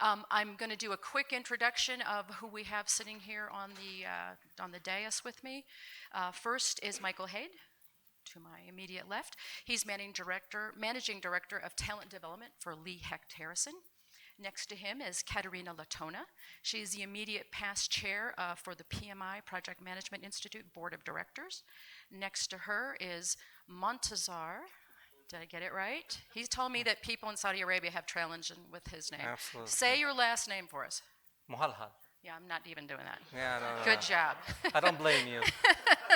I'm going to do a quick introduction of who we have sitting here on the dais with me. First is Michael Haid, to my immediate left. He's managing director of talent development for Lee Hecht Harrison. Next to him is Katerina Latona. She's the immediate past chair for the PMI, Project Management Institute Board of Directors. Next to her is Montazar. Did I get it right? He's told me that people in Saudi Arabia have challenged with his name. Absolutely. Say your last name for us. Muhalhal. Yeah, I'm not even doing that. Yeah, no, Good job. I don't blame you.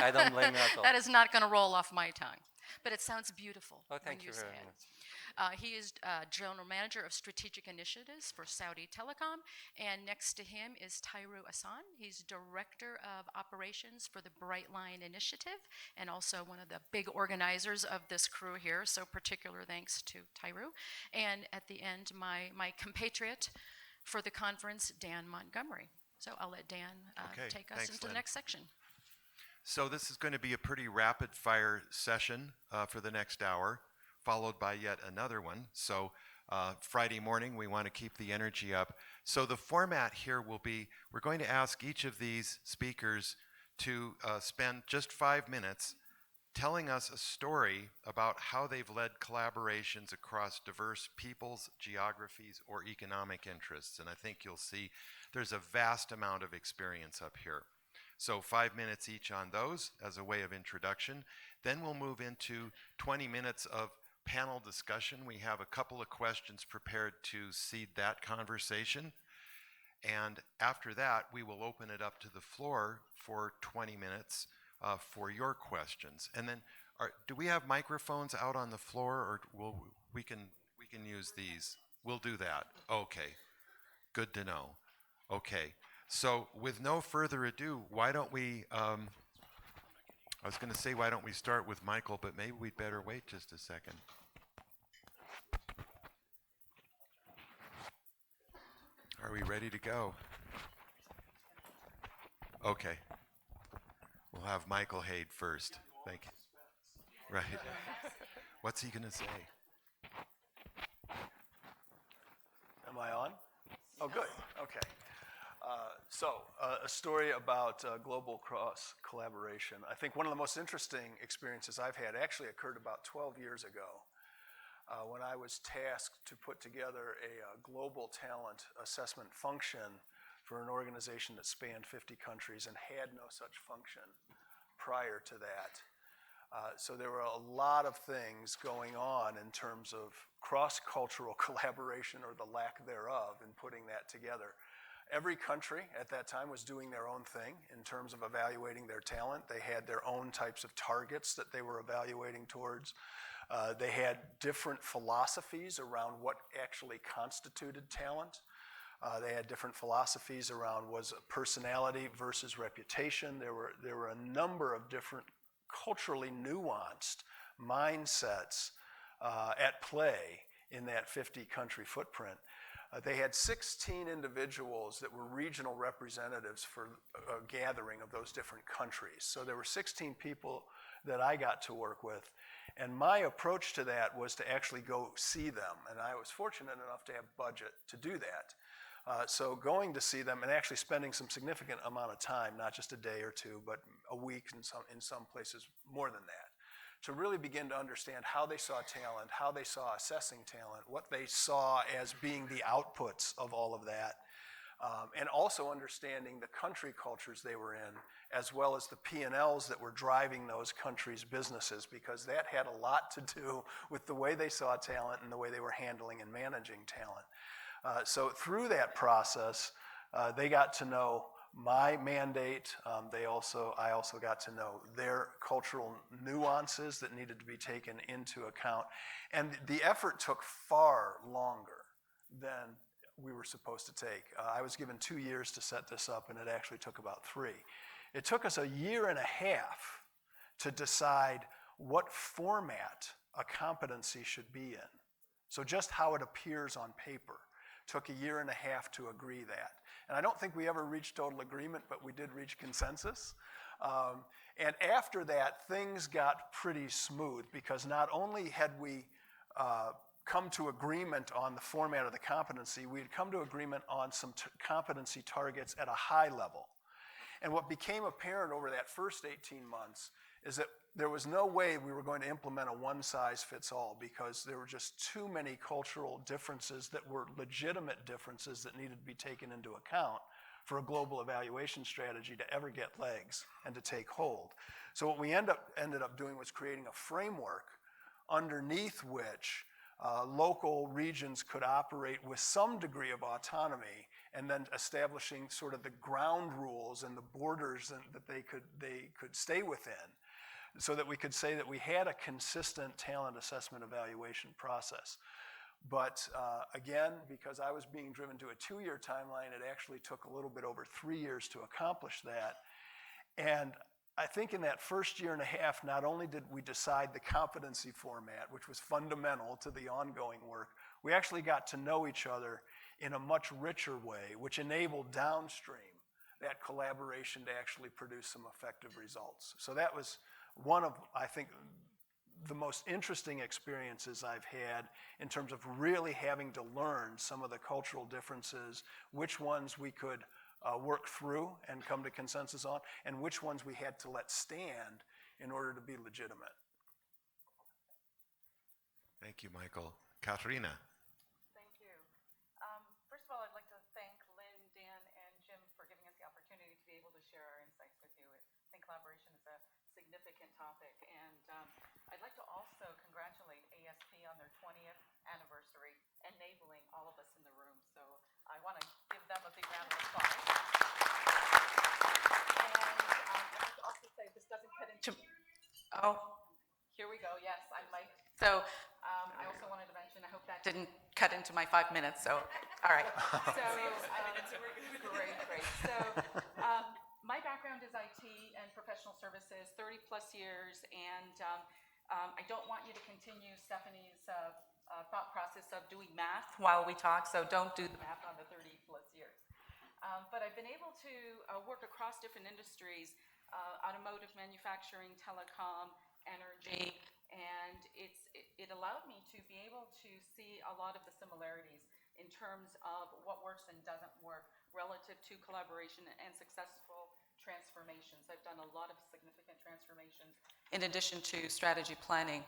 I don't blame you at all. That is not going to roll off my tongue. But it sounds beautiful Oh, when thank you say very it. much. He is General Manager of Strategic Initiatives for Saudi Telecom. And next to him is Tyru Asan. He's Director of Operations for the Brightline Initiative and also one of the big organizers of this crew here. So particular thanks to Tyru. And at the end, my compatriot for the conference, Dan Montgomery. So I'll let Dan take us into the next section. So this is going to be a pretty rapid fire session for the next hour, followed by yet another one. So Friday morning, we want to keep the energy up. So the format here will be, we're going to ask each of these speakers to spend just 5 minutes telling us a story about how they've led collaborations across diverse peoples, geographies, or economic interests. And I think you'll see there's a vast amount of experience up here. So 5 minutes each on those as a way of introduction. Then we'll move into 20 minutes of panel discussion. We have a couple of questions prepared to seed that conversation. And after that, we will open it up to the floor for 20 minutes for your questions. And then, do we have microphones out on the floor, or we can use these? We'll do that. Okay, good to know. Okay, so with no further ado, why don't we? I was going to say why don't we start with Michael, but maybe we'd better wait just a second. Are we ready to go? Okay. We'll have Michael Haid first. Thank you. Right. What's he going to say? Am I on? Oh, good. Okay. A story about global cross collaboration. I think one of the most interesting experiences I've had actually occurred about 12 years ago when I was tasked to put together a global talent assessment function for an organization that spanned 50 countries and had no such function prior to that. So there were a lot of things going on in terms of cross-cultural collaboration or the lack thereof in putting that together. Every country at that time was doing their own thing in terms of evaluating their talent. They had their own types of targets that they were evaluating towards. They had different philosophies around what actually constituted talent. They had different philosophies around was personality versus reputation. There were a number of different culturally nuanced mindsets at play in that 50-country footprint. They had 16 individuals that were regional representatives for a gathering of those different countries. So there were 16 people that I got to work with. And my approach to that was to actually go see them. And I was fortunate enough to have budget to do that. So going to see them and actually spending some significant amount of time, not just a day or two, but a week in some places more than that, to really begin to understand how they saw talent, how they saw assessing talent, what they saw as being the outputs of all of that, and also understanding the country cultures they were in, as well as the P&Ls that were driving those countries' businesses, because that had a lot to do with the way they saw talent and the way they were handling and managing talent. So through that process, they got to know my mandate. I also got to know their cultural nuances that needed to be taken into account. And the effort took far longer than we were supposed to take. I was given 2 years to set this up, and it actually took about 3. It took us a year and a half to decide what format a competency should be in. So just how it appears on paper. Took a year and a half to agree that. And I don't think we ever reached total agreement, but we did reach consensus. And after that, things got pretty smooth because not only had we come to agreement on the format of the competency. We had come to agreement on some competency targets at a high level. And what became apparent over that first 18 months is that there was no way we were going to implement a one-size-fits-all, because there were just too many cultural differences that were legitimate differences that needed to be taken into account for a global evaluation strategy to ever get legs and to take hold. So what we ended up doing was creating a framework underneath which local regions could operate with some degree of autonomy, and then establishing sort of the ground rules and the borders that they could stay within, so that we could say that we had a consistent talent assessment evaluation process. But again, because I was being driven to a 2-year timeline, it actually took a little bit over 3 years to accomplish that. And I think in that first year and a half, not only did we decide the competency format, which was fundamental to the ongoing work, we actually got to know each other in a much richer way, which enabled downstream that collaboration to actually produce some effective results. So that was one of, I think, the most interesting experiences I've had in terms of really having to learn some of the cultural differences, which ones we could work through and come to consensus on, and which ones we had to let stand in order to be legitimate. Thank you, Michael. Katrina. Thank you. First of all, I'd like to thank Lynn, Dan, and Jim for giving us the opportunity to be able to share our insights with you. I think collaboration is a significant topic, and I'd like to also congratulate ASP on their 20th anniversary, enabling all of us in the room. So I want to give them a big round of applause. And I'd like to also say this doesn't cut into... Oh, here we go. Yes, I might. So I also wanted to mention, I hope that didn't cut into my 5 minutes. So, all right. So, great. So, my background is IT and professional services, 30 plus years, and I don't want you to continue Stephanie's thought process of doing math while we talk, so don't do the math on the 30 plus years. But I've been able to work across different industries, automotive, manufacturing, telecom, energy, and it allowed me to be able to see a lot of the similarities in terms of what works and doesn't work relative to collaboration and successful transformations. I've done a lot of significant transformations in addition to strategy planning.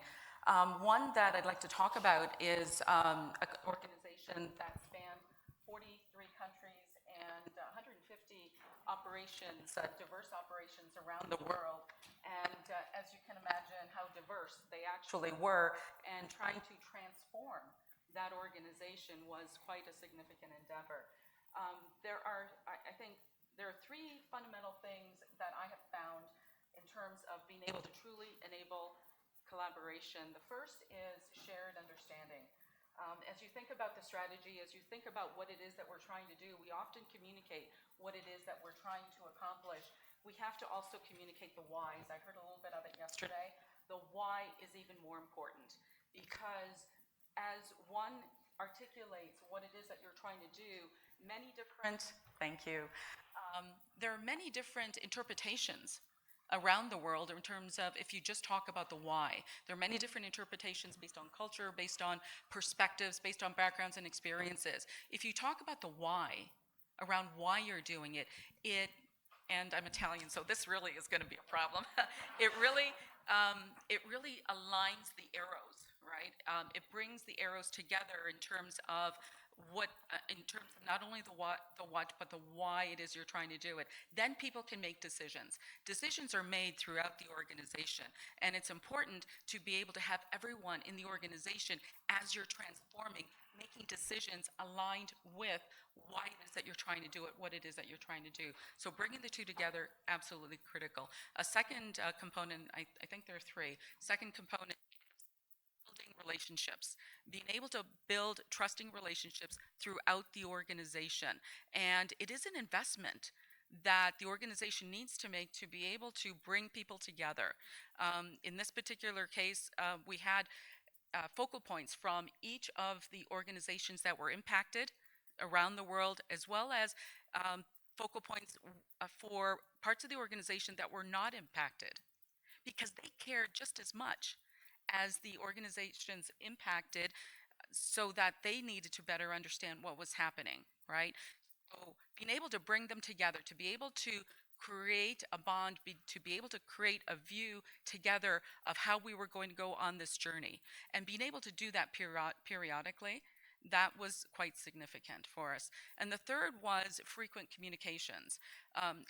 One that I'd like to talk about is an organization that spanned 43 countries and 150 operations, diverse operations around the world. And as you can imagine how diverse they actually were, and trying to transform that organization was quite a significant endeavor. I think there are 3 fundamental things that I have found in terms of being able to truly enable collaboration. The first is shared understanding. As you think about the strategy, as you think about what it is that we're trying to do, we often communicate what it is that we're trying to accomplish. We have to also communicate the whys. I heard a little bit of it yesterday. The why is even more important, because as one articulates what it is that you're trying to do, many different, thank you, there are many different interpretations around the world in terms of, if you just talk about the why. There are many different interpretations based on culture, based on perspectives, based on backgrounds and experiences. If you talk about the why, around why you're doing it, and I'm Italian, so this really is going to be a problem. It really aligns the arrows, right? It brings the arrows together in terms of in terms of not only the what, but the why it is you're trying to do it. Then people can make decisions. Decisions are made throughout the organization, and it's important to be able to have everyone in the organization, as you're transforming, making decisions aligned with why it is that you're trying to do it, what it is that you're trying to do. So bringing the 2 together, absolutely critical. A second component, I think there are 3. Second component, building relationships, being able to build trusting relationships throughout the organization. And it is an investment that the organization needs to make to be able to bring people together. In this particular case, we had focal points from each of the organizations that were impacted around the world, as well as focal points for parts of the organization that were not impacted, because they cared just as much as the organizations impacted so that they needed to better understand what was happening, right? So being able to bring them together, to be able to create a bond, to be able to create a view together of how we were going to go on this journey, and being able to do that periodically, that was quite significant for us. And the third was frequent communications.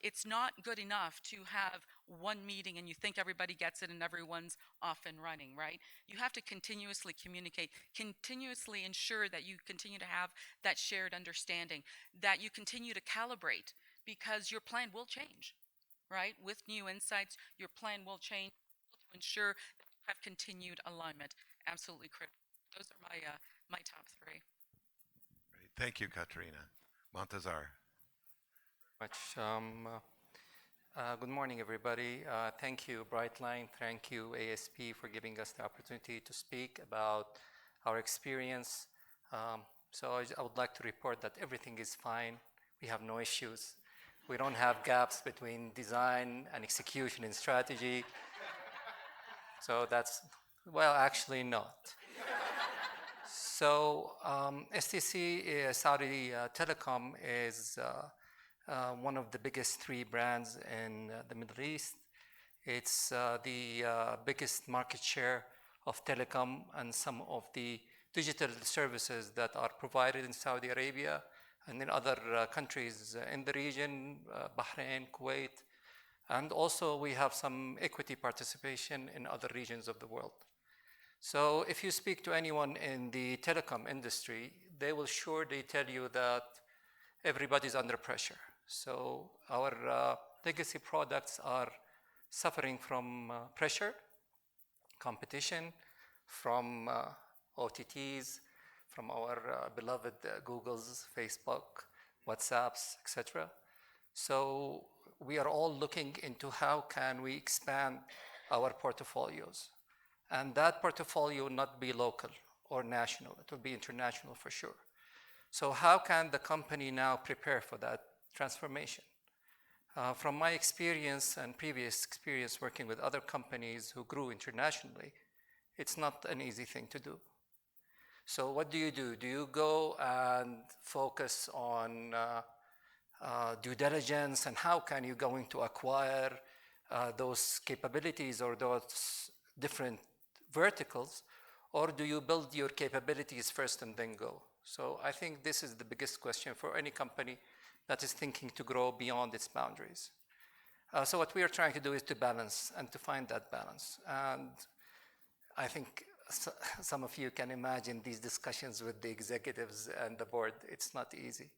It's not good enough to have one meeting and you think everybody gets it and everyone's off and running, right? You have to continuously communicate, continuously ensure that you continue to have that shared understanding, that you continue to calibrate, because your plan will change, right? With new insights, your plan will change to ensure that you have continued alignment. Absolutely critical. Those are my top three. Great. Thank you, Katrina. Montazar. Much. Good morning, everybody. Thank you, Brightline. Thank you, ASP, for giving us the opportunity to speak about our experience. I would like to report that everything is fine. We have no issues. We don't have gaps between design and execution and strategy. So that's, well, actually not. So STC, Saudi Telecom, is one of the biggest three brands in the Middle East. It's the biggest market share of telecom and some of the digital services that are provided in Saudi Arabia and in other countries in the region, Bahrain, Kuwait, and also we have some equity participation in other regions of the world. So if you speak to anyone in the telecom industry, they will surely tell you that everybody's under pressure. So our legacy products are suffering from pressure, competition from OTTs, from our beloved Googles, Facebook, WhatsApps, etc. So we are all looking into how can we expand our portfolios. And that portfolio will not be local or national, it will be international for sure. So how can the company now prepare for that transformation? From my experience and previous experience working with other companies who grew internationally, it's not an easy thing to do. So what do? Do you go and focus on due diligence and how can you going to acquire those capabilities or those different verticals, or do you build your capabilities first and then go? So I think this is the biggest question for any company that is thinking to grow beyond its boundaries. So what we are trying to do is to balance and to find that balance. And I think some of you can imagine these discussions with the executives and the board. It's not easy.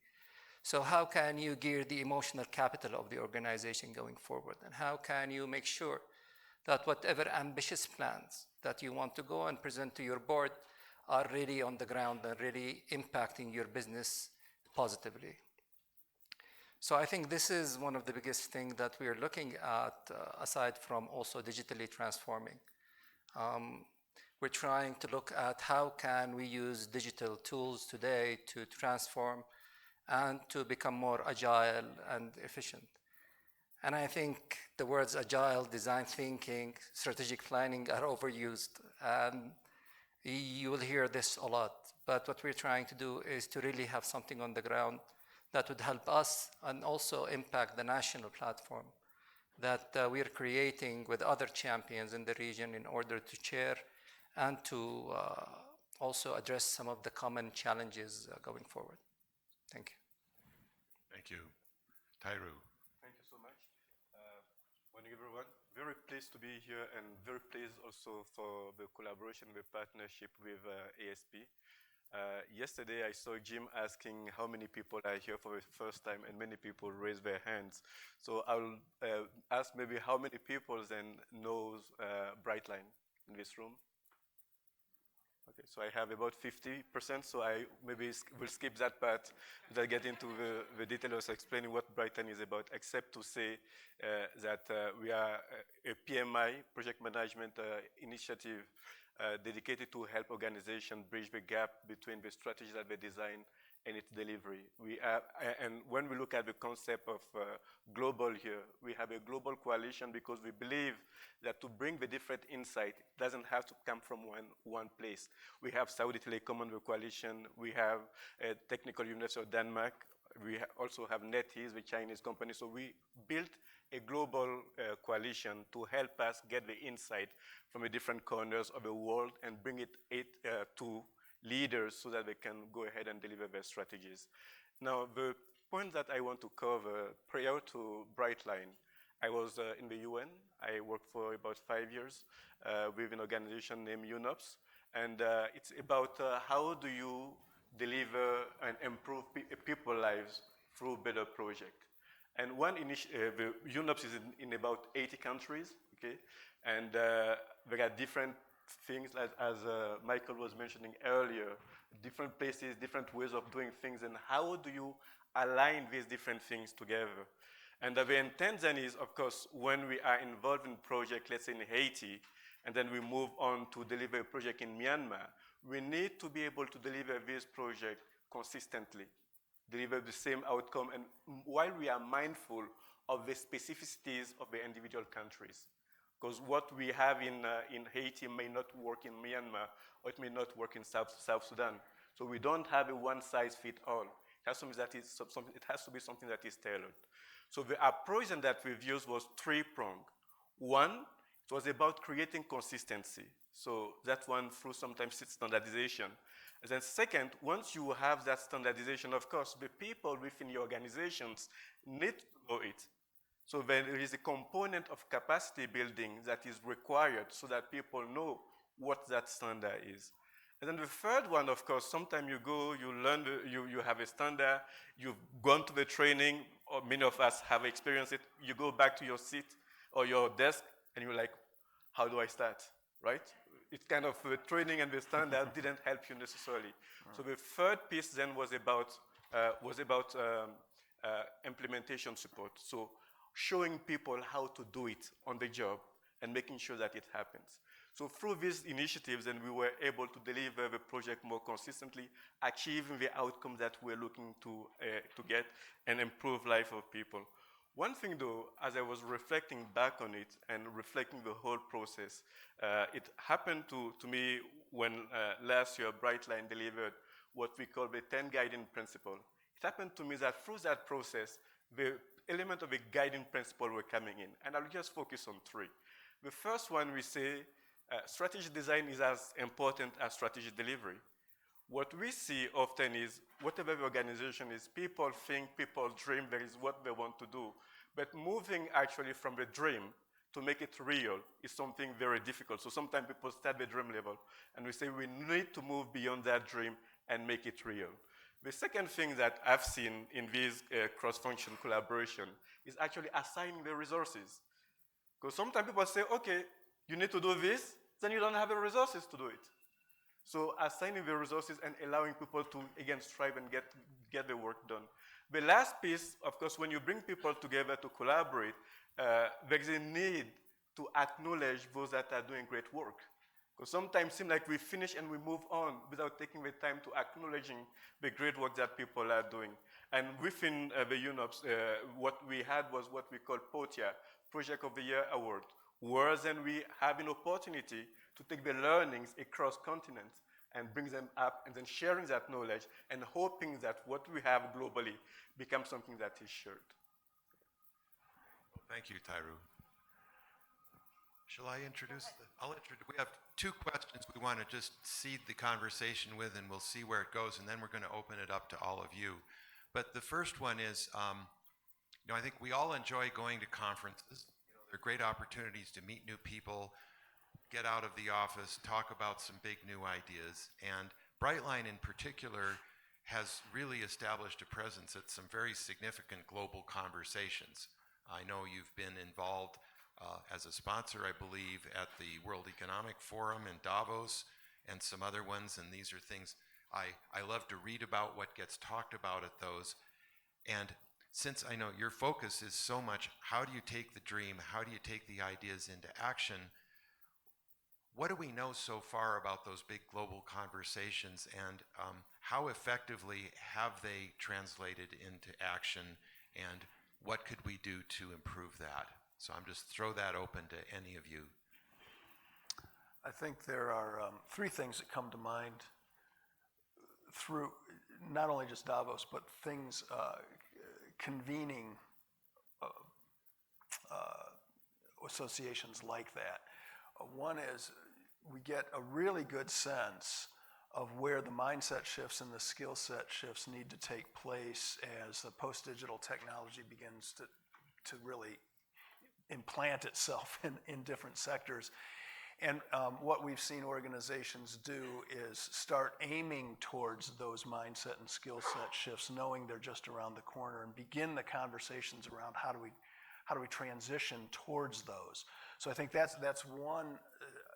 So how can you gear the emotional capital of the organization going forward? And how can you make sure that whatever ambitious plans that you want to go and present to your board are really on the ground and really impacting your business positively? So I think this is one of the biggest things that we are looking at, aside from also digitally transforming. We're trying to look at how can we use digital tools today to transform and to become more agile and efficient. And I think the words agile, design thinking, strategic planning are overused. And you will hear this a lot. But what we're trying to do is to really have something on the ground that would help us and also impact the national platform that we are creating with other champions in the region in order to share and to also address some of the common challenges going forward. Thank you. Thank you. Tyru. Thank you so much. Morning, everyone. Very pleased to be here and very pleased also for the collaboration, the partnership with ASP. Yesterday, I saw Jim asking how many people are here for the first time, and many people raised their hands. So I'll ask maybe how many people then knows Brightline in this room? Okay, so I have about 50%, so I maybe will skip that part without getting into the details of explaining what Brightline is about, except to say that we are a PMI, project management initiative, dedicated to help organizations bridge the gap between the strategy that they design and its delivery. And when we look at the concept of global here, we have a global coalition because we believe that to bring the different insight, it doesn't have to come from one place. We have Saudi Telecom on the coalition, we have Technical University of Denmark, we also have NetEase, the Chinese company. So we built a global coalition to help us get the insight from the different corners of the world and bring it to leaders so that they can go ahead and deliver their strategies. Now, the point that I want to cover, prior to Brightline, I was in the UN. I worked for about 5 years with an organization named UNOPS. And it's about how do you deliver and improve people's lives through better project. And the UNOPS is in about 80 countries, okay? And there are different things, as Michael was mentioning earlier, different places, different ways of doing things, and how do you align these different things together? And the intent then is, of course, when we are involved in a project, let's say in Haiti, and then we move on to deliver a project in Myanmar, we need to be able to deliver this project consistently, deliver the same outcome, and while we are mindful of the specificities of the individual countries. Because what we have in Haiti may not work in Myanmar, or it may not work in South Sudan. So we don't have a one-size-fits-all. It has to be something that is tailored. So the approach that we've used was three-pronged. One, it was about creating consistency. So that one through sometimes standardization. And then second, once you have that standardization, of course, the people within your organizations need to know it. So there is a component of capacity building that is required so that people know what that standard is. And then the third one, of course, sometimes you go, you learn, you have a standard, you've gone to the training, or many of us have experienced it, you go back to your seat or your desk, and you're like, how do I start, right? It's kind of the training and the standard didn't help you necessarily. So the third piece then was about implementation support. So showing people how to do it on the job and making sure that it happens. So through these initiatives, then we were able to deliver the project more consistently, achieving the outcome that we're looking to get and improve life of people. One thing though, as I was reflecting back on it and reflecting the whole process, it happened to me when last year Brightline delivered what we call the 10 guiding principle. It happened to me that through that process, the element of a guiding principle were coming in, and I'll just focus on three. The first one, we say strategy design is as important as strategy delivery. What we see often is, whatever the organization is, people think, people dream, there is what they want to do. But moving actually from the dream to make it real is something very difficult. So sometimes people start the dream level, and we say we need to move beyond that dream and make it real. The second thing that I've seen in this cross-function collaboration is actually assigning the resources. Because sometimes people say, okay, you need to do this, then you don't have the resources to do it. So assigning the resources and allowing people to, again, strive and get the work done. The last piece, of course, when you bring people together to collaborate, there's a need to acknowledge those that are doing great work. Because sometimes it seems like we finish and we move on without taking the time to acknowledging the great work that people are doing. And within the UNOPS, what we had was what we call POTIA, Project of the Year Award, where then we have an opportunity to take the learnings across continents and bring them up and then sharing that knowledge and hoping that what we have globally becomes something that is shared. Thank you, Tyru. Shall I introduce? We have two questions we want to just seed the conversation with, and we'll see where it goes, and then we're going to open it up to all of you. But the first one is, I think we all enjoy going to conferences. They're great opportunities to meet new people, get out of the office, talk about some big new ideas. And Brightline in particular has really established a presence at some very significant global conversations. I know you've been involved as a sponsor, I believe, at the World Economic Forum in Davos and some other ones, and these are things I love to read about what gets talked about at those. And since I know your focus is so much, how do you take the dream, how do you take the ideas into action? what do we know so far about those big global conversations, and how effectively have they translated into action, and what could we do to improve that? So I'm just throw that open to any of you. I think there are three things that come to mind through not only just Davos, but things convening associations like that. One is we get a really good sense of where the mindset shifts and the skill set shifts need to take place as the post-digital technology begins to really implant itself in different sectors. And what we've seen organizations do is start aiming towards those mindset and skill set shifts, knowing they're just around the corner, and begin the conversations around how do we transition towards those. So I think that's one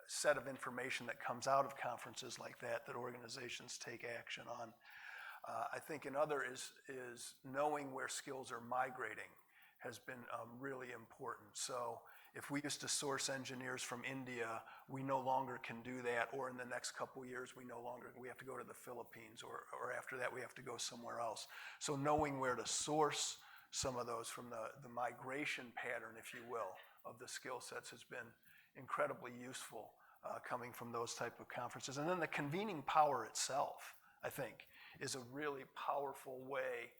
set of information that comes out of conferences like that organizations take action on. I think another is knowing where skills are migrating has been really important. So if we used to source engineers from India, we no longer can do that, or in the next couple years, we have to go to the Philippines, or after that, we have to go somewhere else. So knowing where to source some of those from the migration pattern, if you will, of the skill sets has been incredibly useful coming from those type of conferences. And then the convening power itself, I think, is a really powerful way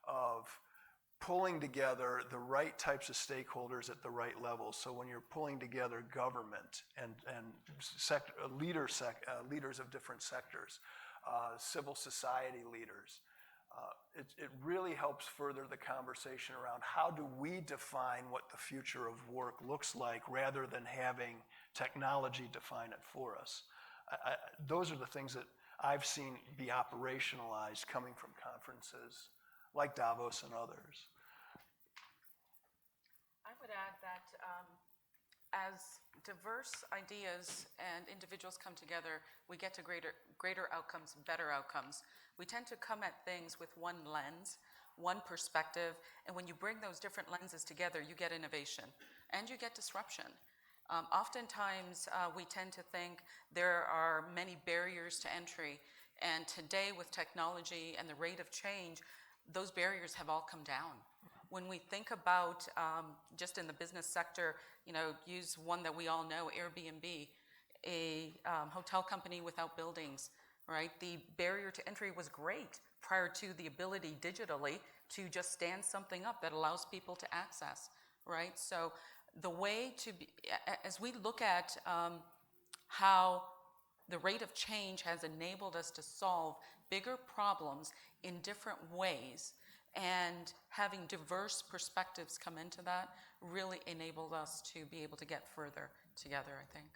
of pulling together the right types of stakeholders at the right levels. So when you're pulling together government and leaders of different sectors, civil society leaders, it really helps further the conversation around how do we define what the future of work looks like rather than having technology define it for us. Those are the things that I've seen be operationalized coming from conferences like Davos and others. I would add that as diverse ideas and individuals come together, we get to greater outcomes, better outcomes. We tend to come at things with one lens, one perspective, and when you bring those different lenses together, you get innovation and you get disruption. Oftentimes, we tend to think there are many barriers to entry, and today with technology and the rate of change, those barriers have all come down. When we think about just in the business sector, use one that we all know, Airbnb, a hotel company without buildings, right? The barrier to entry was great prior to the ability digitally to just stand something up that allows people to access, right? So the way to be, as we look at how the rate of change has enabled us to solve bigger problems in different ways, and having diverse perspectives come into that really enabled us to be able to get further together, I think.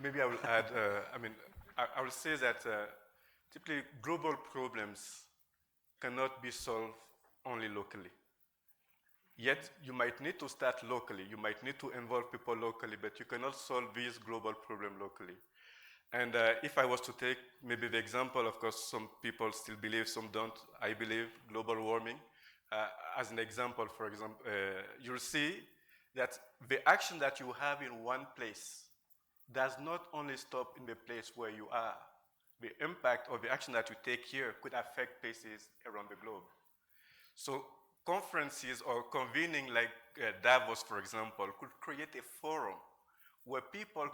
Maybe I will add, I will say that typically global problems cannot be solved only locally. Yet you might need to start locally, you might need to involve people locally, but you cannot solve this global problem locally. And if I was to take maybe the example, of course, some people still believe, some don't. I believe global warming. As an example, for example, you'll see that the action that you have in one place does not only stop in the place where you are. The impact of the action that you take here could affect places around the globe. So conferences or convening like Davos, for example, could create a forum where people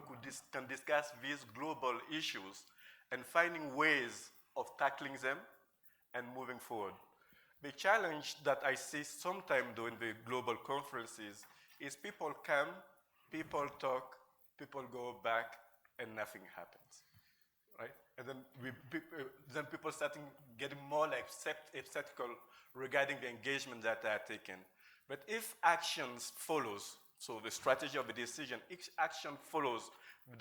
can discuss these global issues and finding ways of tackling them and moving forward. The challenge that I see sometimes during the global conferences is people come, people talk, people go back, and nothing happens, right? And then people starting getting more like skeptical regarding the engagement that they are taking. But if actions follows, so the strategy of the decision, each action follows the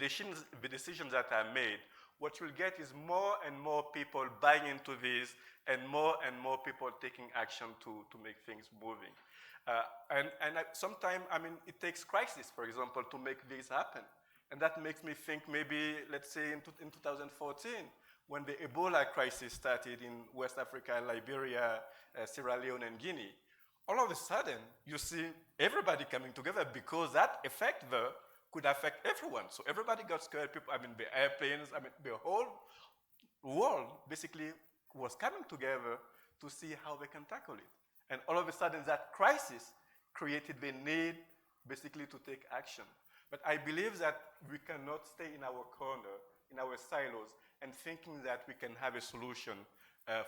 decisions that are made, what you'll get is more and more people buying into this and more people taking action to make things moving. Sometimes, it takes crisis, for example, to make this happen. And that makes me think maybe, let's say in 2014, when the Ebola crisis started in West Africa, Liberia, Sierra Leone, and Guinea, all of a sudden, you see everybody coming together because that effect there could affect everyone. So everybody got scared. People, the airplanes, the whole world basically was coming together to see how they can tackle it. And all of a sudden, that crisis created the need basically to take action. But I believe that we cannot stay in our corner, in our silos, and thinking that we can have a solution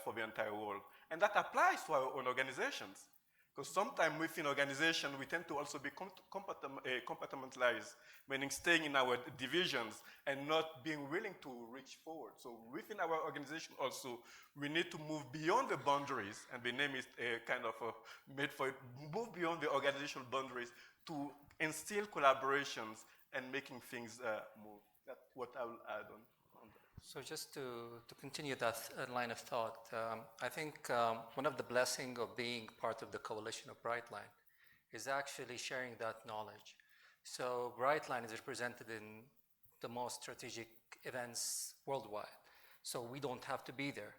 for the entire world. And that applies to our own organizations. Because sometimes within organizations, we tend to also be compartmentalized, meaning staying in our divisions and not being willing to reach forward. So within our organization also, we need to move beyond the boundaries, and the name is kind of made for it, move beyond the organizational boundaries to instill collaborations and making things move. That's what I will add on that. So just to continue that line of thought, I think one of the blessings of being part of the coalition of Brightline is actually sharing that knowledge. So Brightline is represented in the most strategic events worldwide. So we don't have to be there.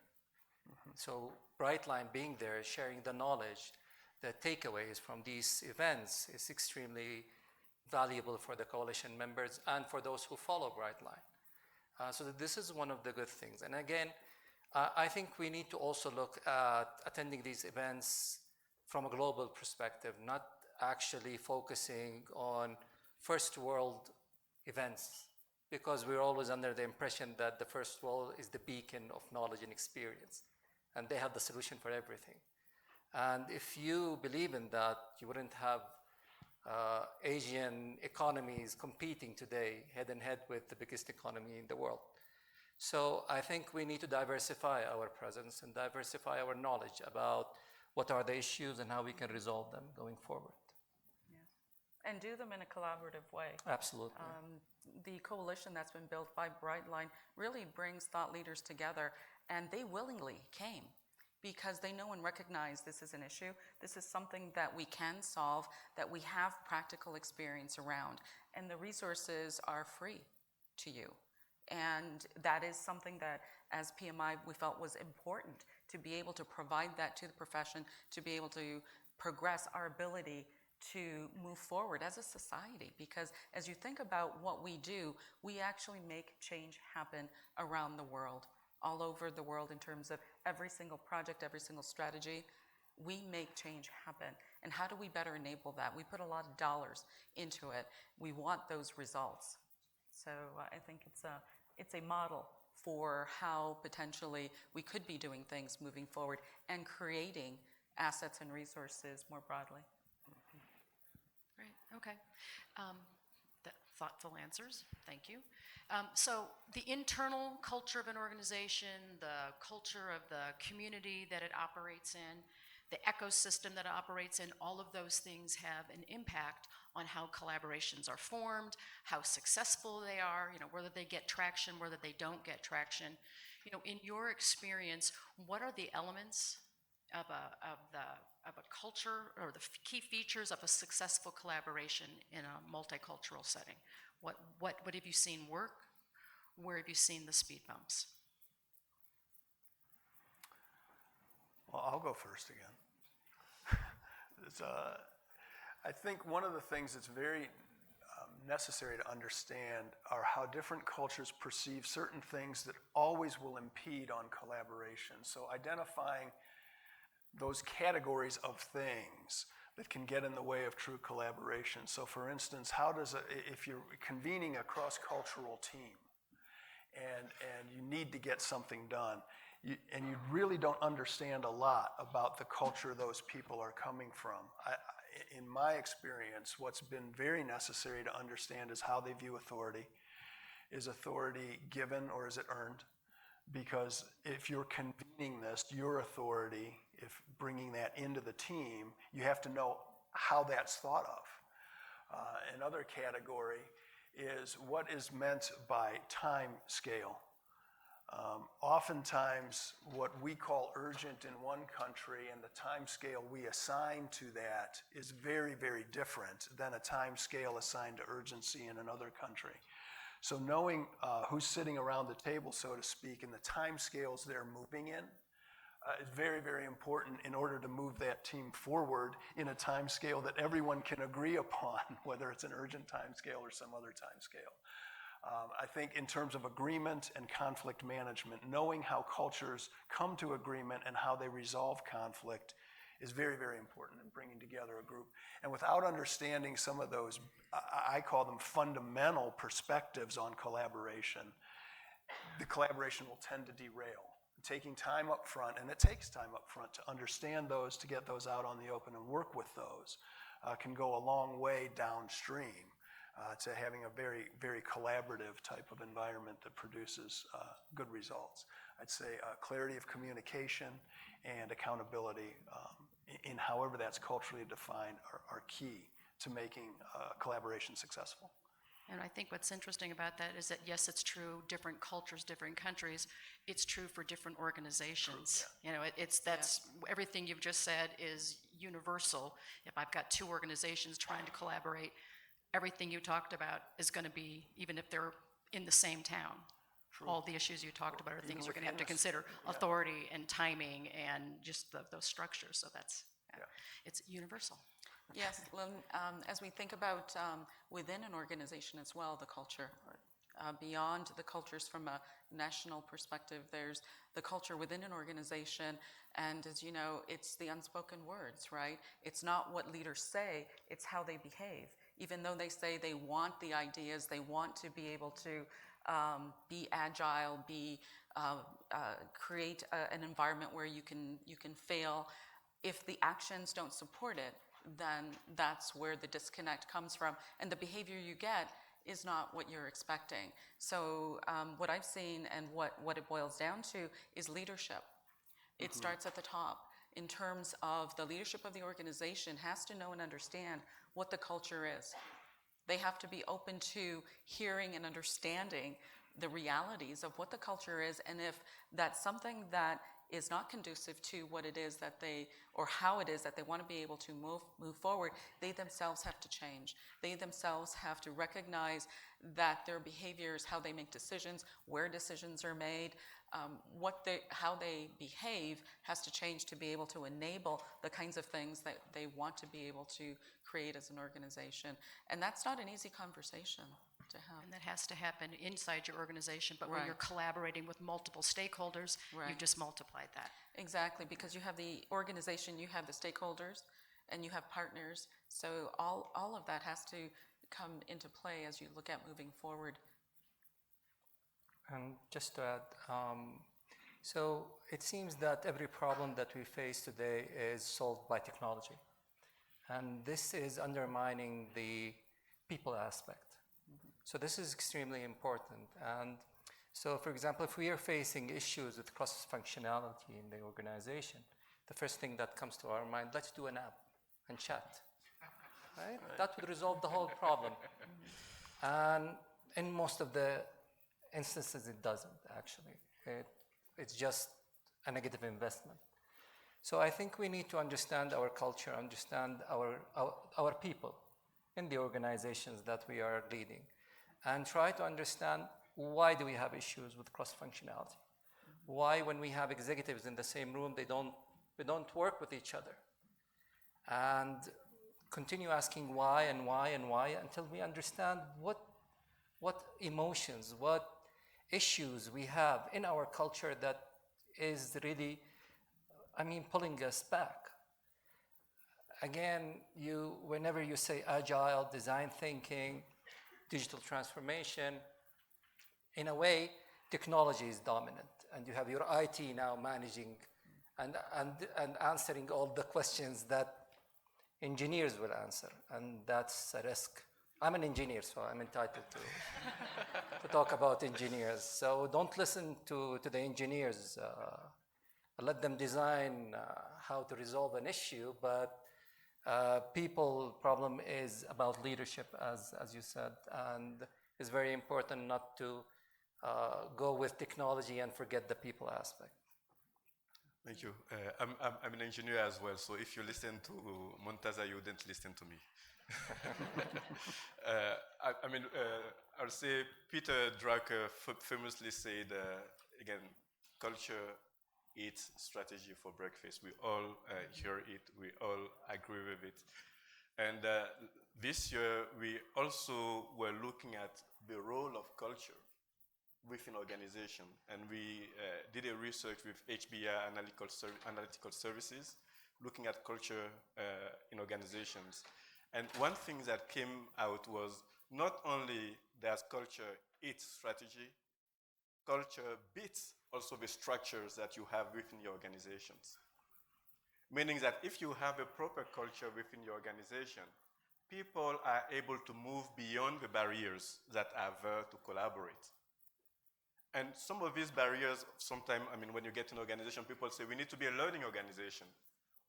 So Brightline being there, sharing the knowledge, the takeaways from these events is extremely valuable for the coalition members and for those who follow Brightline. So this is one of the good things. And again, I think we need to also look at attending these events from a global perspective, not actually focusing on first world events, because we're always under the impression that the first world is the beacon of knowledge and experience, and they have the solution for everything. And if you believe in that, you wouldn't have Asian economies competing today head and head with the biggest economy in the world. So I think we need to diversify our presence and diversify our knowledge about what are the issues and how we can resolve them going forward. Yeah. And do them in a collaborative way. Absolutely. The coalition that's been built by Brightline really brings thought leaders together, and they willingly came, because they know and recognize this is an issue. This is something that we can solve, that we have practical experience around, and the resources are free to you. And that is something that, as PMI, we felt was important to be able to provide that to the profession, to be able to progress our ability to move forward as a society. Because as you think about what we do, we actually make change happen around the world. All over the world, in terms of every single project, every single strategy, we make change happen. And how do we better enable that? We put a lot of dollars into it. We want those results. So I think it's a model for how potentially we could be doing things moving forward and creating assets and resources more broadly. Great, okay. Thoughtful answers, thank you. So the internal culture of an organization, the culture of the community that it operates in, the ecosystem that it operates in, all of those things have an impact on how collaborations are formed, how successful they are, whether they get traction, whether they don't get traction. In your experience, what are the elements of a culture, or the key features of a successful collaboration in a multicultural setting? What have you seen work? Where have you seen the speed bumps? Well, I'll go first again. I think one of the things that's very necessary to understand are how different cultures perceive certain things that always will impede on collaboration. So identifying those categories of things that can get in the way of true collaboration. So for instance, if you're convening a cross-cultural team and you need to get something done, and you really don't understand a lot about the culture those people are coming from. In my experience, what's been very necessary to understand is how they view authority. Is authority given or is it earned? Because if you're convening this, your authority, if bringing that into the team, you have to know how that's thought of. Another category is what is meant by time scale. Oftentimes, what we call urgent in one country and the time scale we assign to that is very, very different than a time scale assigned to urgency in another country. So knowing who's sitting around the table, so to speak, and the time scales they're moving in is very, very important in order to move that team forward in a time scale that everyone can agree upon, whether it's an urgent time scale or some other time scale. I think in terms of agreement and conflict management, knowing how cultures come to agreement and how they resolve conflict is very, very important in bringing together a group. And without understanding some of those, I call them fundamental perspectives on collaboration, the collaboration will tend to derail. Taking time up front, and it takes time up front to understand those, to get those out on the open and work with those, can go a long way downstream to having a very, very collaborative type of environment that produces good results. I'd say clarity of communication and accountability in however that's culturally defined are key to making collaboration successful. And I think what's interesting about that is that, yes, it's true, different cultures, different countries, it's true for different organizations. True, You know, that's everything you've just said is universal. If I've got two organizations trying to collaborate, everything you talked about is going to be, even if they're in the same town. True. All the issues you talked about are things you're going to have to consider, authority and timing and just those structures. So that's, it's universal. Yes, Lynn, as we think about within an organization as well, the culture, beyond the cultures from a national perspective, there's the culture within an organization, and as you know, it's the unspoken words, right? It's not what leaders say, it's how they behave. Even though they say they want the ideas, they want to be able to be agile, create an environment where you can fail. If the actions don't support it, then that's where the disconnect comes from, and the behavior you get is not what you're expecting. So what I've seen and what it boils down to is leadership. It starts at the top. In terms of the leadership of the organization has to know and understand what the culture is. They have to be open to hearing and understanding the realities of what the culture is, and if that's something that is not conducive to what it is that they, or how it is that they want to be able to move forward, they themselves have to change. They themselves have to recognize that their behaviors, how they make decisions, where decisions are made, how they behave has to change to be able to enable the kinds of things that they want to be able to create as an organization. And that's not an easy conversation to have. And that has to happen inside your organization, but when you're collaborating with multiple stakeholders, you've just multiplied that. Exactly, because you have the organization, you have the stakeholders, and you have partners. So all of that has to come into play as you look at moving forward. And just to add, so it seems that every problem that we face today is solved by technology. And this is undermining the people aspect. So this is extremely important. And so, for example, if we are facing issues with cross-functionality in the organization, the first thing that comes to our mind, let's do an app and chat. Right? That would resolve the whole problem. And in most of the instances, it doesn't, actually. It's just a negative investment. So I think we need to understand our culture, understand our people in the organizations that we are leading, and try to understand why do we have issues with cross-functionality. Why, when we have executives in the same room, we don't work with each other. And continue asking why and why and why until we understand what emotions, what issues we have in our culture that is really, pulling us back. Again, whenever you say agile, design thinking, digital transformation, in a way, technology is dominant, and you have your IT now managing and answering all the questions that engineers will answer, and that's a risk. I'm an engineer, so I'm entitled to talk about engineers. So don't listen to the engineers. Let them design how to resolve an issue, but people problem is about leadership, as you said, and it's very important not to go with technology and forget the people aspect. Thank you. I'm an engineer as well, so if you listen to Montaza, you wouldn't listen to me. I'll say Peter Drucker famously said, again, culture its strategy for breakfast. We all hear it, we all agree with it. And this year, we also were looking at the role of culture within organization. And we did a research with HBR Analytical Services, looking at culture in organizations. And one thing that came out was not only does culture its strategy, culture beats also the structures that you have within your organizations. Meaning that if you have a proper culture within your organization, people are able to move beyond the barriers that are there to collaborate. And some of these barriers, sometimes, I mean, when you get in an organization, people say, we need to be a learning organization.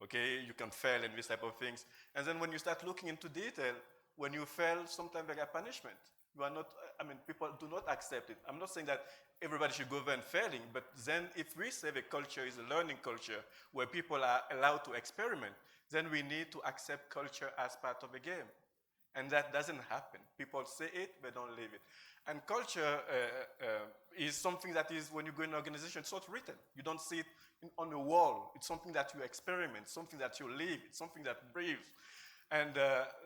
Okay, you can fail and these type of things. And then when you start looking into detail, when you fail, sometimes there are punishment. You are not, I mean, people do not accept it. I'm not saying that everybody should go there and failing, but then if we say the culture is a learning culture where people are allowed to experiment, then we need to accept culture as part of the game. And that doesn't happen. People say it, but don't live it. And culture is something that is, when you go in an organization, it's not written. You don't see it on a wall. It's something that you experiment, something that you live, it's something that breathes. And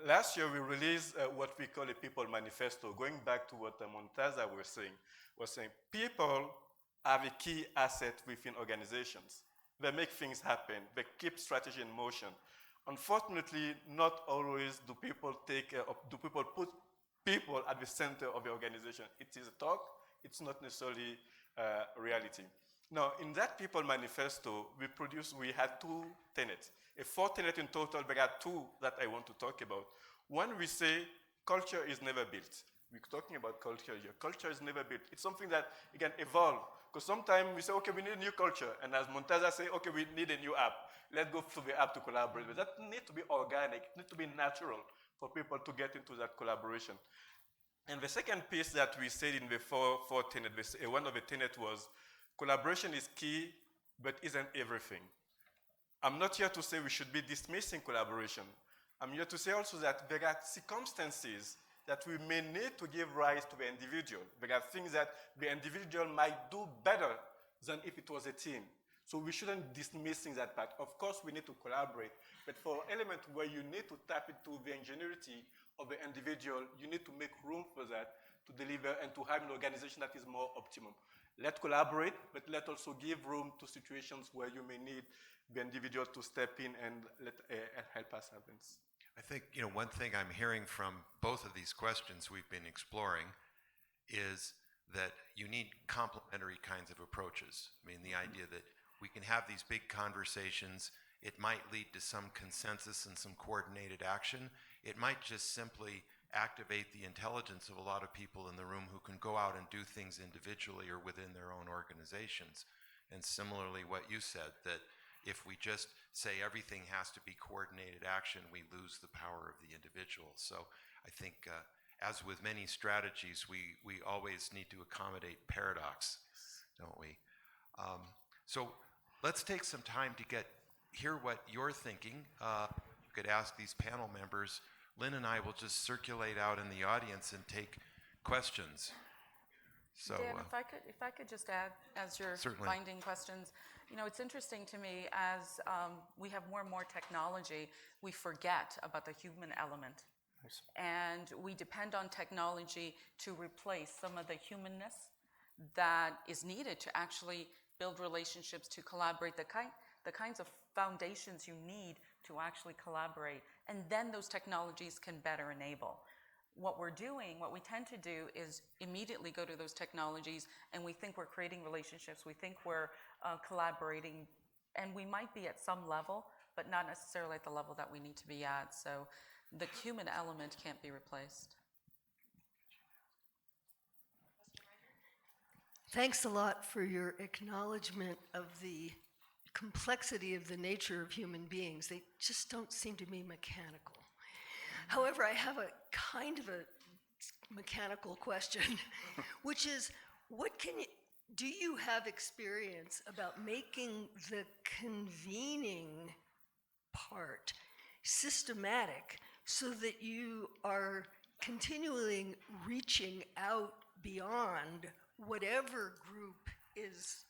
last year we released what we call a people manifesto, going back to what Montaza was saying people are the key asset within organizations. They make things happen. They keep strategy in motion. Unfortunately, not always do people put people at the center of the organization. It is a talk. It's not necessarily reality. Now, in that people manifesto, we had 2 tenets. A 4 tenet in total, but there are 2 that I want to talk about. One, we say culture is never built. We're talking about culture here. Culture is never built. It's something that it can evolve. Because sometimes we say, okay, we need a new culture. And as Montaza say, okay, we need a new app. Let's go through the app to collaborate. But that needs to be organic. It needs to be natural for people to get into that collaboration. And the second piece that we said in the four tenets, one of the tenets was collaboration is key, but isn't everything. I'm not here to say we should be dismissing collaboration. I'm here to say also that there are circumstances that we may need to give rise to the individual. There are things that the individual might do better than if it was a team. So we shouldn't dismissing that part. Of course, we need to collaborate, but for elements where you need to tap into the ingenuity of the individual, you need to make room for that to deliver and to have an organization that is more optimum. Let's collaborate, but let's also give room to situations where you may need the individual to step in and help us happen. I think, one thing I'm hearing from both of these questions we've been exploring is that you need complementary kinds of approaches. I mean, the idea that we can have these big conversations, it might lead to some consensus and some coordinated action. It might just simply activate the intelligence of a lot of people in the room who can go out and do things individually or within their own organizations. And similarly, what you said, that if we just say everything has to be coordinated action, we lose the power of the individual. So I think, as with many strategies, we always need to accommodate paradox, don't we? So let's take some time to hear what you're thinking. You could ask these panel members. Lynn and I will just circulate out in the audience and take questions. So, Dan, if I could just add, as you're certainly. finding questions, it's interesting to me as we have more and more technology, we forget about the human element. Yes. And we depend on technology to replace some of the humanness that is needed to actually build relationships, to collaborate, the kinds of foundations you need to actually collaborate. And then those technologies can better enable. What we tend to do is immediately go to those technologies and we think we're creating relationships, we think we're collaborating, and we might be at some level, but not necessarily at the level that we need to be at. So the human element can't be replaced. Thanks a lot for your acknowledgement of the complexity of the nature of human beings. They just don't seem to be mechanical. However, I have a kind of a mechanical question, which is, do you have experience about making the convening part systematic so that you are continually reaching out beyond whatever group is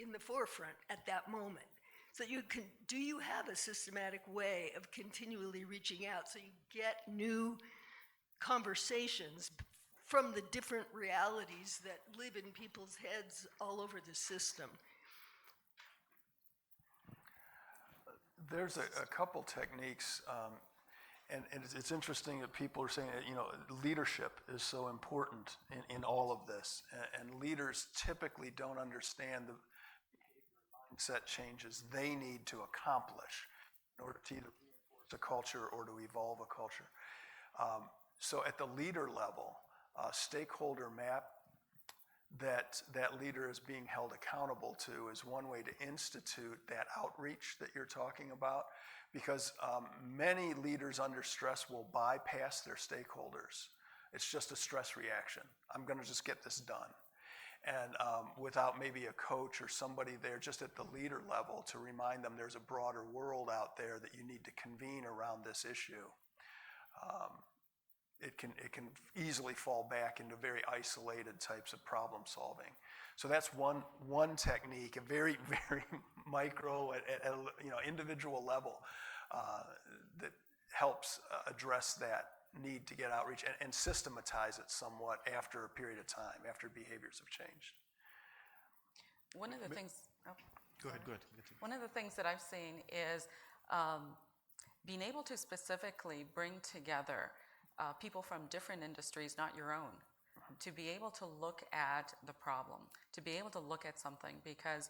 in the forefront at that moment. So do you have a systematic way of continually reaching out so you get new conversations from the different realities that live in people's heads all over the system? There's a couple techniques, and it's interesting that people are saying that, leadership is so important in all of this, and leaders typically don't understand the mindset changes they need to accomplish in order to either reinforce a culture or to evolve a culture. So at the leader level, stakeholder map that leader is being held accountable to is one way to institute that outreach that you're talking about, because many leaders under stress will bypass their stakeholders. It's just a stress reaction. I'm going to just get this done. And without maybe a coach or somebody there just at the leader level to remind them there's a broader world out there that you need to convene around this issue. It can easily fall back into very isolated types of problem solving. So that's one technique, a very, very micro, at individual level that helps address that need to get outreach and systematize it somewhat after a period of time, after behaviors have changed. One of the things. Go ahead. One of the things that I've seen is being able to specifically bring together people from different industries, not your own, to be able to look at the problem, to be able to look at something, because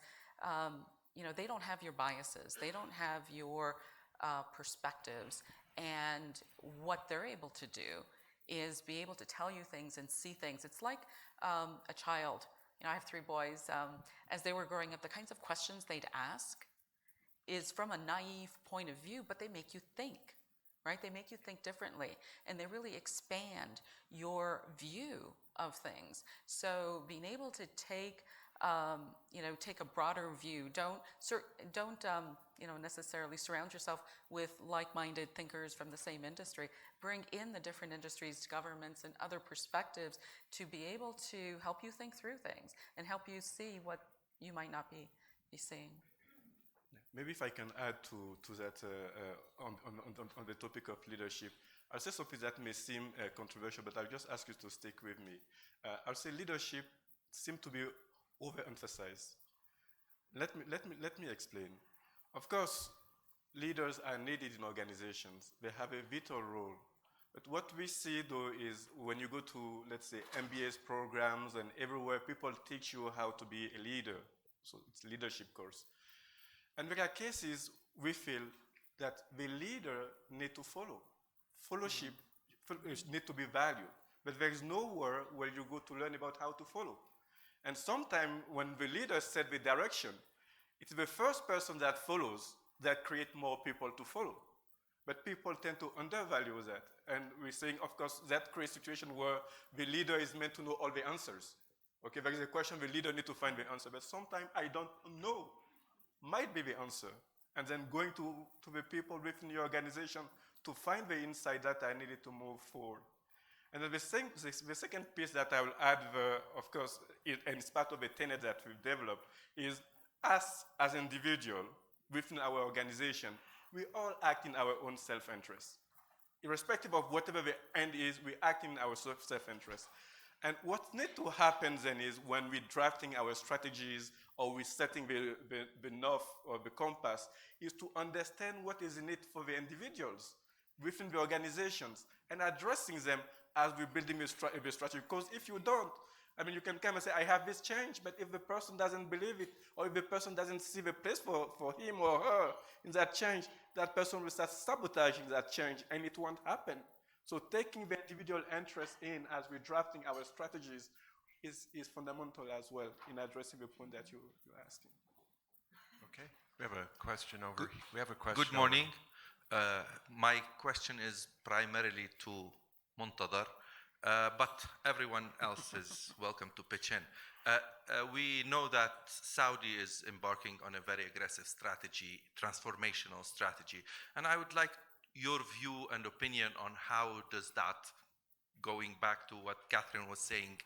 they don't have your biases, they don't have your perspectives, and what they're able to do is be able to tell you things and see things. It's like a child. I have 3 boys. As they were growing up, the kinds of questions they'd ask is from a naive point of view, but they make you think. Right? They make you think differently, and they really expand your view of things. So being able to take a broader view, don't necessarily surround yourself with like-minded thinkers from the same industry. Bring in the different industries, governments, and other perspectives to be able to help you think through things and help you see what you might not be seeing. Maybe if I can add to that on the topic of leadership, I'll say something that may seem controversial, but I'll just ask you to stick with me. I'll say leadership seems to be overemphasized. Let me explain. Of course, leaders are needed in organizations. They have a vital role. But what we see, though, is when you go to, let's say, MBA programs and everywhere, people teach you how to be a leader. So it's a leadership course. And there are cases we feel that the leader need to follow. Fellowship need to be valued. But there is nowhere where you go to learn about how to follow. And sometimes when the leader set the direction, it's the first person that follows that create more people to follow. But people tend to undervalue that. And we're saying, of course, that creates a situation where the leader is meant to know all the answers. Okay, there is a question, the leader need to find the answer. But sometimes I don't know. Might be the answer, and then going to the people within your organization to find the insight that I needed to move forward. And then the second piece that I will add, of course, and it's part of the tenet that we've developed, is us as individuals within our organization, we all act in our own self-interest. Irrespective of whatever the end is, we act in our self-interest. And what needs to happen then is when we're drafting our strategies or we're setting the north or the compass, is to understand what is in it for the individuals within the organizations and addressing them as we're building the strategy. Because if you don't, you can come and say, I have this change, but if the person doesn't believe it, or if the person doesn't see the place for him or her in that change, that person will start sabotaging that change, and it won't happen. So taking the individual interest in as we're drafting our strategies is fundamental as well in addressing the point that you're asking. Okay, we have a question over here. We have a question. Good morning. My question is primarily to Muntadar, but everyone else is welcome to pitch in. We know that Saudi is embarking on a very aggressive strategy, transformational strategy, and I would like your view and opinion on how does that, going back to what Catherine was saying,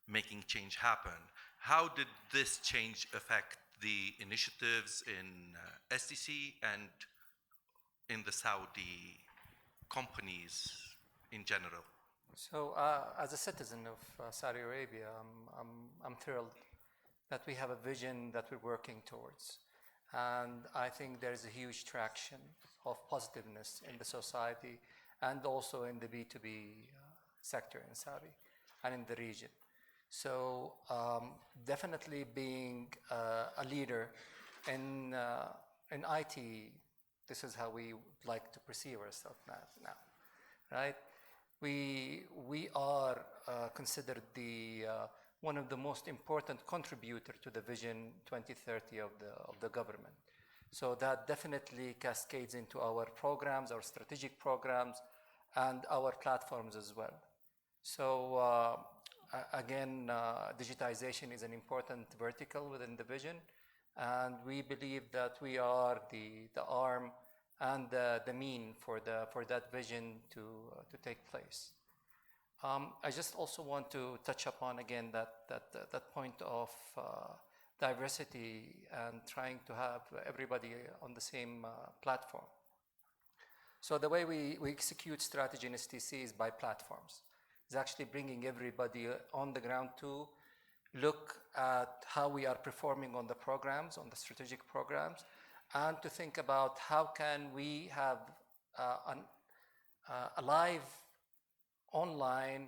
making change happen, how did this change affect the initiatives in STC and in the Saudi companies in general? So, as a citizen of Saudi Arabia, I'm thrilled that we have a vision that we're working towards. And I think there is a huge traction of positiveness in the society and also in the B2B sector in Saudi and in the region. So definitely being a leader in IT, this is how we would like to perceive ourselves now, right? We are considered the one of the most important contributor to the Vision 2030 of the government. So that definitely cascades into our programs, our strategic programs, and our platforms as well. So again, digitization is an important vertical within the vision, and we believe that we are the arm and the mean for that vision to take place. I just also want to touch upon again that point of diversity and trying to have everybody on the same platform. So the way we execute strategy in STC is by platforms. It's actually bringing everybody on the ground to look at how we are performing on the programs, on the strategic programs, and to think about how can we have a live online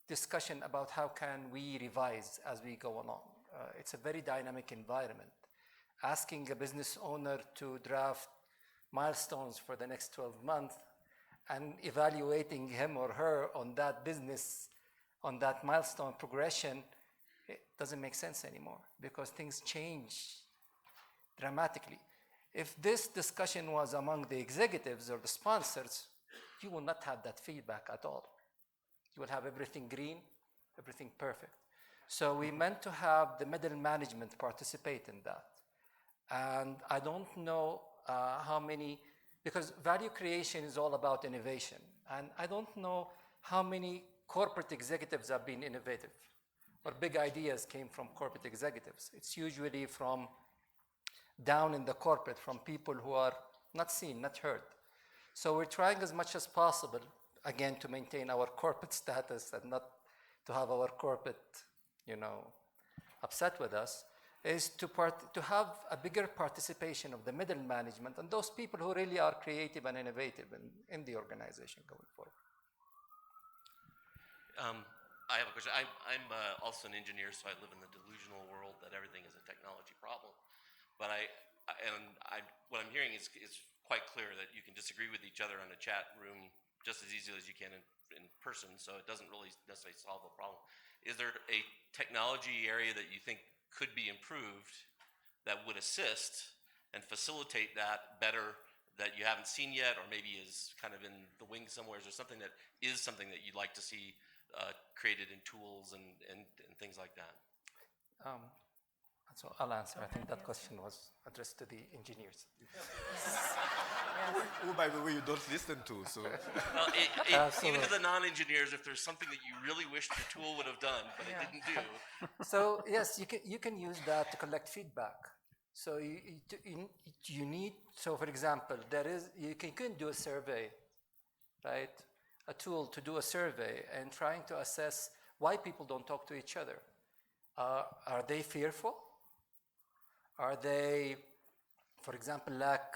discussion about how can we revise as we go along. It's a very dynamic environment. Asking a business owner to draft milestones for the next 12 months and evaluating him or her on that business, on that milestone progression, it doesn't make sense anymore because things change dramatically. If this discussion was among the executives or the sponsors, you will not have that feedback at all. You will have everything green, everything perfect. So we meant to have the middle management participate in that. And I don't know how many, because value creation is all about innovation. And I don't know how many corporate executives have been innovative or big ideas came from corporate executives. It's usually from down in the corporate, from people who are not seen, not heard. So we're trying as much as possible, again, to maintain our corporate status and not to have our corporate, upset with us, is to have a bigger participation of the middle management and those people who really are creative and innovative in the organization going forward. I have a question. I'm also an engineer, so I live in the delusional world that everything is a technology problem. But what I'm hearing is quite clear that you can disagree with each other in a chat room just as easily as you can in person, so it doesn't really necessarily solve the problem. Is there a technology area that you think could be improved that would assist and facilitate that better that you haven't seen yet, or maybe is kind of in the wings somewhere? Is there something that you'd like to see created in tools and things like that? So I'll answer. I think that question was addressed to the engineers. Who, by the way, you don't listen to. So. Well, even to the non-engineers, if there's something that you really wish the tool would have done, but it didn't do. So yes, you can use that to collect feedback. So you need, so for example, you can do a survey, right? A tool to do a survey and trying to assess why people don't talk to each other. Are they fearful? Are they, for example, lack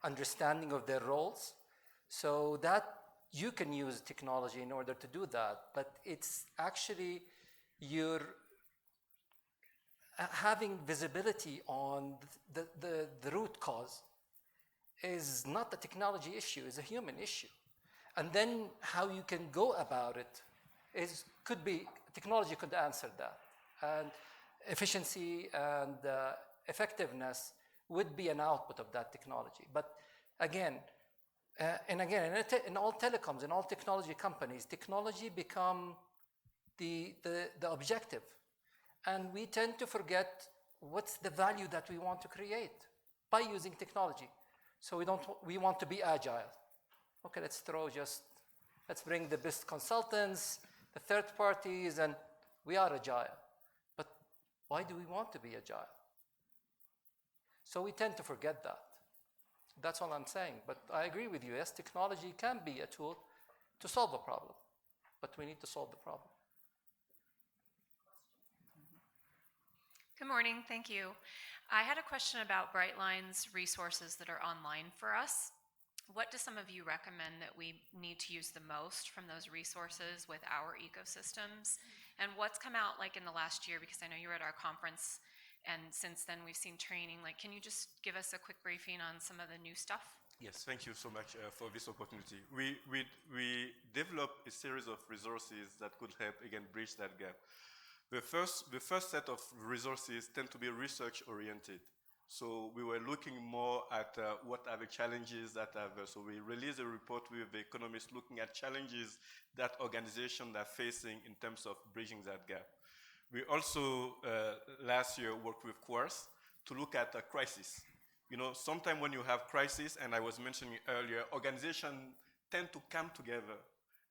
understanding of their roles? So that you can use technology in order to do that, but it's actually you're having visibility on the root cause is not a technology issue, it's a human issue. And then how you can go about it could be, technology could answer that. And efficiency and effectiveness would be an output of that technology. But again, in all telecoms, in all technology companies, technology become the objective. And we tend to forget what's the value that we want to create by using technology. So we want to be agile. Okay, let's bring the best consultants, the third parties, and we are agile. But why do we want to be agile? So we tend to forget that. That's all I'm saying. But I agree with you. Yes, technology can be a tool to solve a problem, but we need to solve the problem. Good morning, thank you. I had a question about Brightline's resources that are online for us. What do some of you recommend that we need to use the most from those resources with our ecosystems? And what's come out like in the last year, because I know you were at our conference and since then we've seen training. Like, can you just give us a quick briefing on some of the new stuff? Yes, thank you so much for this opportunity. We developed a series of resources that could help, again, bridge that gap. The first set of resources tend to be research oriented. So we were looking more at what are the challenges that are there. So we released a report with the economists looking at challenges that organizations are facing in terms of bridging that gap. We also, last year, worked with Quartz to look at a crisis. You know, sometimes when you have crisis, and I was mentioning earlier, organizations tend to come together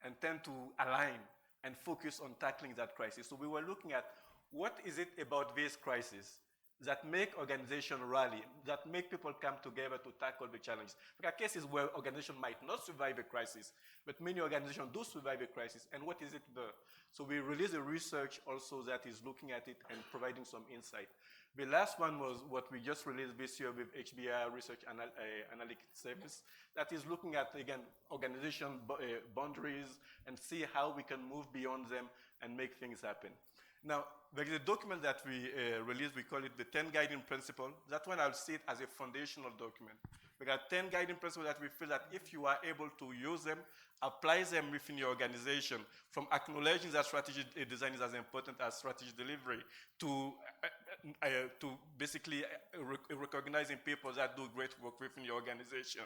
and tend to align and focus on tackling that crisis. So we were looking at what is it about this crisis that make organizations rally, that make people come together to tackle the challenge. There are cases where organizations might not survive a crisis, but many organizations do survive a crisis, and what is it there? So we released a research also that is looking at it and providing some insight. The last one was what we just released this year with HBR Research Analytics Service that is looking at, again, organization boundaries and see how we can move beyond them and make things happen. Now, there is a document that we released, we call it the 10 Guiding Principles. That one I'll see it as a foundational document. There are 10 guiding principles that we feel that if you are able to use them, apply them within your organization, from acknowledging that strategy design is as important as strategy delivery, to basically recognizing people that do great work within your organization,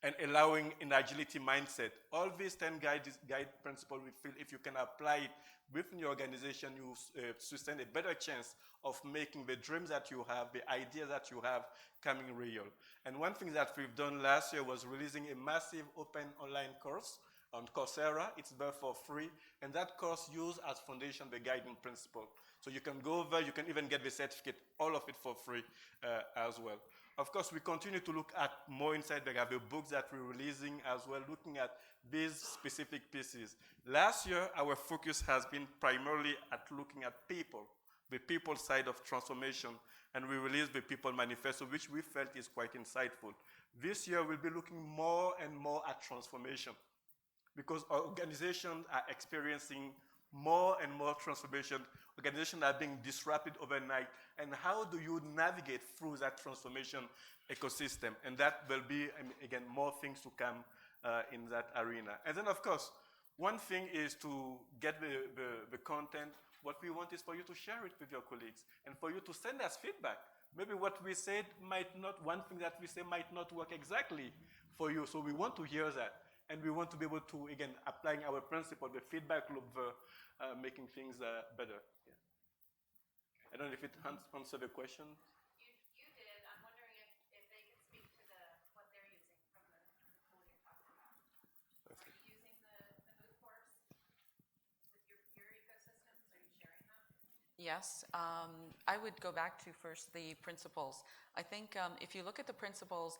and allowing an agility mindset. All these 10 guide principles, we feel if you can apply it within your organization, you sustain a better chance of making the dreams that you have, the ideas that you have, coming real. And one thing that we've done last year was releasing a massive open online course on Coursera. It's there for free, and that course uses as foundation the guiding principle. So you can go over, you can even get the certificate, all of it for free as well. Of course, we continue to look at more inside. There are the books that we're releasing as well, looking at these specific pieces. Last year, our focus has been primarily at looking at people, the people side of transformation, and we released the People Manifesto, which we felt is quite insightful. This year, we'll be looking more and more at transformation, because our organizations are experiencing more and more transformation. Organizations are being disrupted overnight. And how do you navigate through that transformation ecosystem? And that will be, again, more things to come in that arena. And then, of course, one thing is to get the content. What we want is for you to share it with your colleagues and for you to send us feedback. Maybe what we said might not, one thing that we say might not work exactly for you. So we want to hear that. And we want to be able to, again, applying our principle, the feedback loop, making things better. Yeah. I don't know if it answered the question. You did. I'm wondering if they could speak to what they're using from the tool you're talking about. Are you using the MOOC course with your ecosystems? Are you sharing them? Yes, I would go back to first the principles. I think if you look at the principles,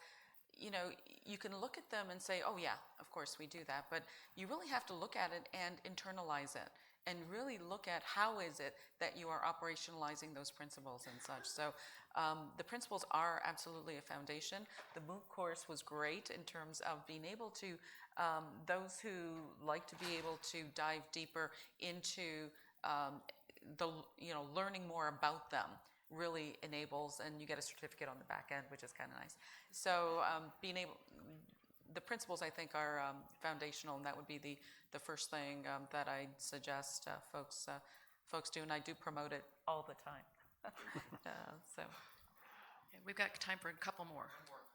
you know, you can look at them and say, oh yeah, of course we do that, but you really have to look at it and internalize it and really look at how is it that you are operationalizing those principles and such. So the principles are absolutely a foundation. The MOOC course was great in terms of being able to, those who like to be able to dive deeper into learning more about them really enables, and you get a certificate on the back end, which is kind of nice. So the principles I think are foundational, and that would be the first thing that I'd suggest folks do, and I do promote it all the time. Okay, we've got time for a couple more.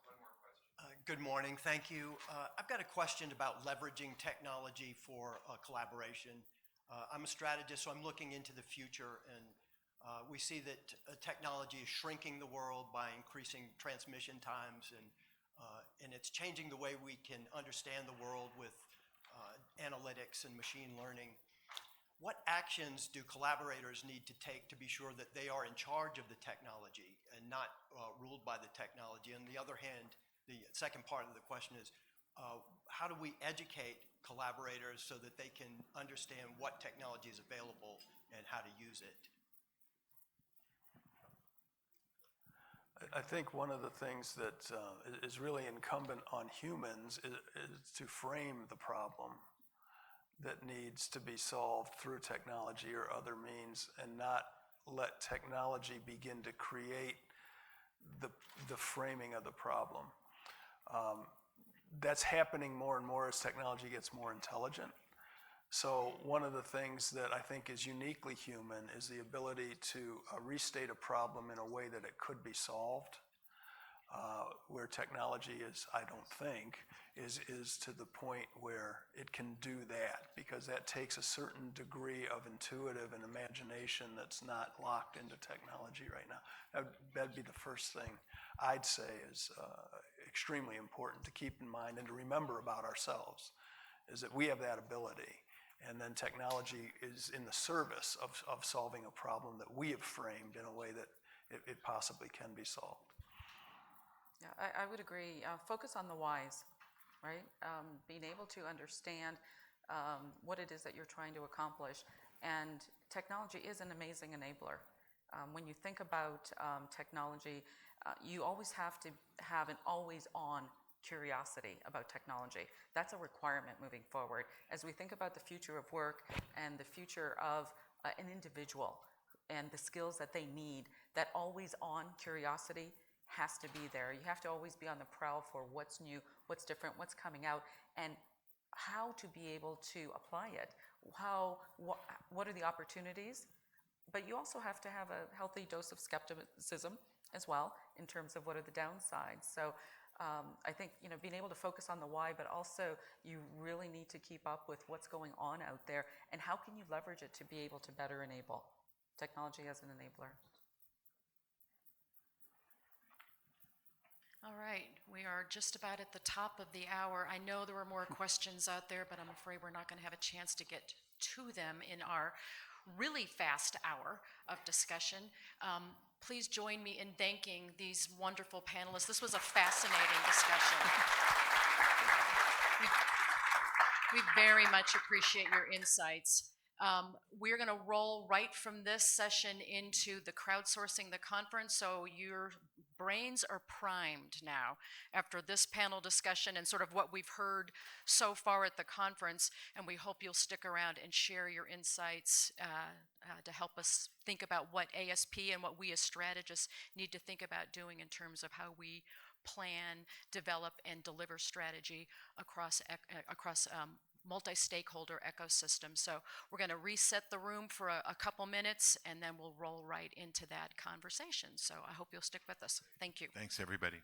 One more question. Good morning, thank you. I've got a question about leveraging technology for collaboration. I'm a strategist, so I'm looking into the future, and we see that technology is shrinking the world by increasing transmission times, and it's changing the way we can understand the world with analytics and machine learning. What actions do collaborators need to take to be sure that they are in charge of the technology and not ruled by the technology. On the other hand, the second part of the question is, how do we educate collaborators so that they can understand what technology is available and how to use it? I think one of the things that is really incumbent on humans is to frame the problem that needs to be solved through technology or other means, and not let technology begin to create the framing of the problem. That's happening more and more as technology gets more intelligent. So one of the things that I think is uniquely human is the ability to restate a problem in a way that it could be solved, where technology is, I don't think, is to the point where it can do that, because that takes a certain degree of intuitive and imagination that's not locked into technology right now. That'd be the first thing I'd say is extremely important to keep in mind and to remember about ourselves, is that we have that ability. And then technology is in the service of solving a problem that we have framed in a way that it possibly can be solved. Yeah, I would agree. Focus on the whys, right? Being able to understand what it is that you're trying to accomplish. And technology is an amazing enabler. When you think about technology, you always have to have an always-on curiosity about technology. That's a requirement moving forward. As we think about the future of work and the future of an individual and the skills that they need, that always-on curiosity has to be there. You have to always be on the prowl for what's new, what's different, what's coming out, and how to be able to apply it. What are the opportunities? But you also have to have a healthy dose of skepticism as well in terms of what are the downsides. So I think, being able to focus on the why, but also you really need to keep up with what's going on out there and how can you leverage it to be able to better enable technology as an enabler. All right, we are just about at the top of the hour. I know there were more questions out there, but I'm afraid we're not going to have a chance to get to them in our really fast hour of discussion. Please join me in thanking these wonderful panelists. This was a fascinating discussion. We very much appreciate your insights. We're going to roll right from this session into the crowdsourcing the conference, so your brains are primed now after this panel discussion and sort of what we've heard so far at the conference, and we hope you'll stick around and share your insights to help us think about what ASP and what we as strategists need to think about doing in terms of how we plan, develop, and deliver strategy across multi-stakeholder ecosystem. So we're going to reset the room for a couple minutes, and then we'll roll right into that conversation. So I hope you'll stick with us. Thank you. Thanks, everybody.